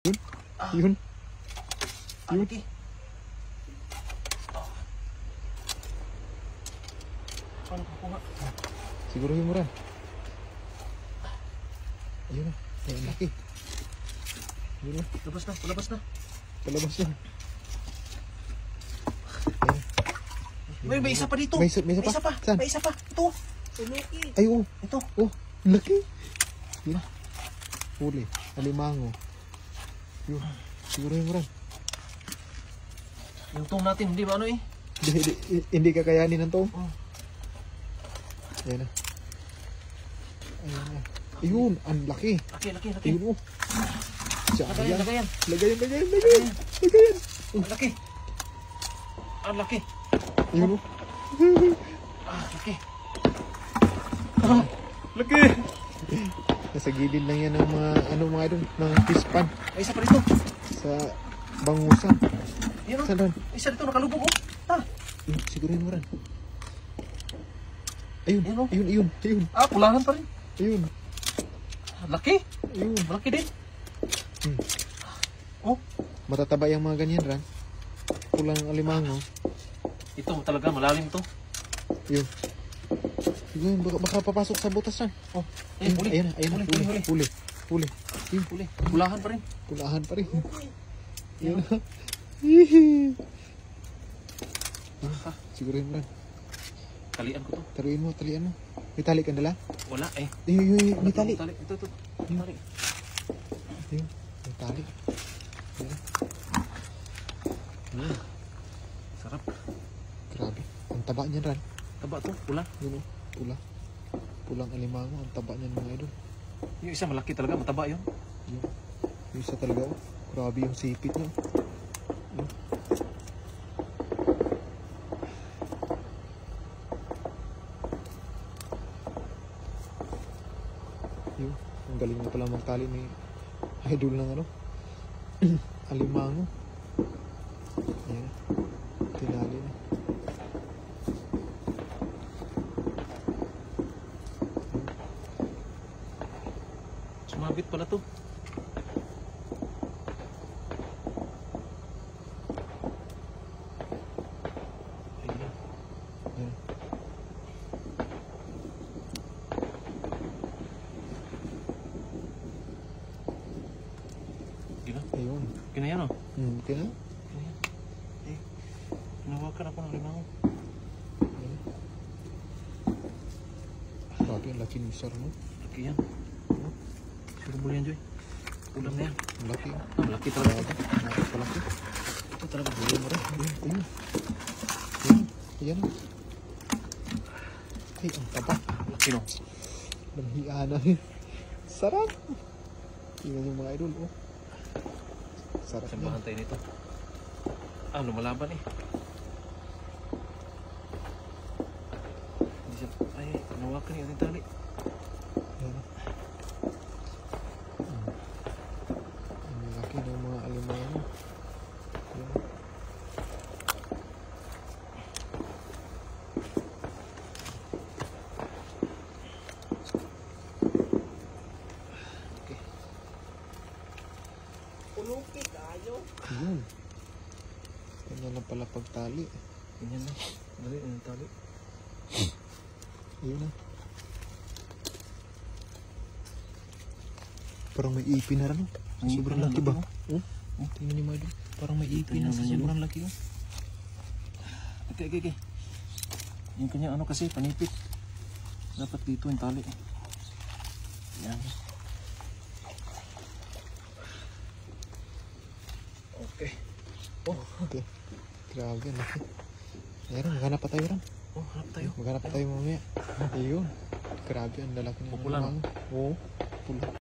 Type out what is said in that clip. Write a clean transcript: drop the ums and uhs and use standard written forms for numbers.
Yun. Yun. Yun. Okay. Paano kukuha? Siguro yung mura. Ayun na. Ay, ang laki. Ayun na. Labas na, palabas na. Palabas yan. May isa pa dito. May isa pa? Saan? May isa pa. Ito. Ay, oh. Ito. Oh, laki. Yun na. Huli. Alimango. Yun. Siguro yung mura. Yung tong natin, hindi ba ano eh? Hindi kakayanin ng tong. Oh. Ayan na. Ayan na. Ayun, ang laki. Laki. Ayun, oh. Lagayan. Lagayan. Ang laki. Ang laki. Ayun, oh. Laki. Laki. Nasa gilid lang yan ng mga idol, mga fish pan May isa pa dito. sa bangusan. Yan o. Saan doon? Isa dito nakalubog oh. Siguro yung muran. Ayun, Yan, oh. ayun. Pulahan pa rin. Ayun. Laki. Ayun. Malaki din. Oh. Matataba yung mga ganyan, Ran. Pulang alimango. Ito talaga malalim ito. Ayun. Siguro baka papasok sa butas, Ran. Oh. Ayun, huli. Ayun. Huli. Ayun. Huli. Pulahan pa rin. Pulahan pa rin. Ayun. Siguro yung muran. Talian ko to. Talian mo. May tali kang dala? Wala eh. Ayun, may tali. Ito. Tali. Ayun, may tali. Ayun. Sarap. Grabe. Ang taba niyan, Ran. Taba to. Pula. Yun, oh. Pulang alimango. Ang taba niyan, mga idol. Yung isa malaki talaga. Mataba yun. Yun. Yung isa talaga, oh. Grabe yung sipit niya. Yun. Yun. Ang galing na pala magtali ni idol ng ano. Alimango. Ayan. Tinali na. Sumabit pala to. Ayan. Gila. Ayun. Kinayan oh. Okay na? Kinayan. Hinawakan ako ng limango. Ayan. Grabe, ang laki ng sar, no? Laki yan. Siguro mo yan, Joy. Ulam na yan. Ang laki. Laki talaga ito. Napapalaki. Ito talaga. Ayun, mara. Ayun. Ayan. Ay, ang taba. Laki no. Nanghiya na. Sarap. Tingnan yung mga idol, oh. Sarap yan. Sambahan tayo nito. Lumalaban eh. Hindi siya, nawakan yung ating tali. Ayan. Ang laki ng mga alimango. Ayan. Okay. Pulupi tayo. Ayun. Ganyan na pala pagtali. Ganyan na. Dali, yung tali. Ayun na. Parang may ipin na rin. Sobrang laki ba? Oh, tingnan niyo mga idol. Parang may ipin na sa sobrang laki. Oh. Okay. Yung kanya ano kasi, panipit. Dapat dito yung tali. Yan. Okay. Oh, okay. Grabe, ang laki. Ayan, maghanap pa tayo rin. Harap tayo. Maghanap pa tayo mamaya. Ayun. Grabe, ang lalaki ng Pula, no? alimango. Oo, pula.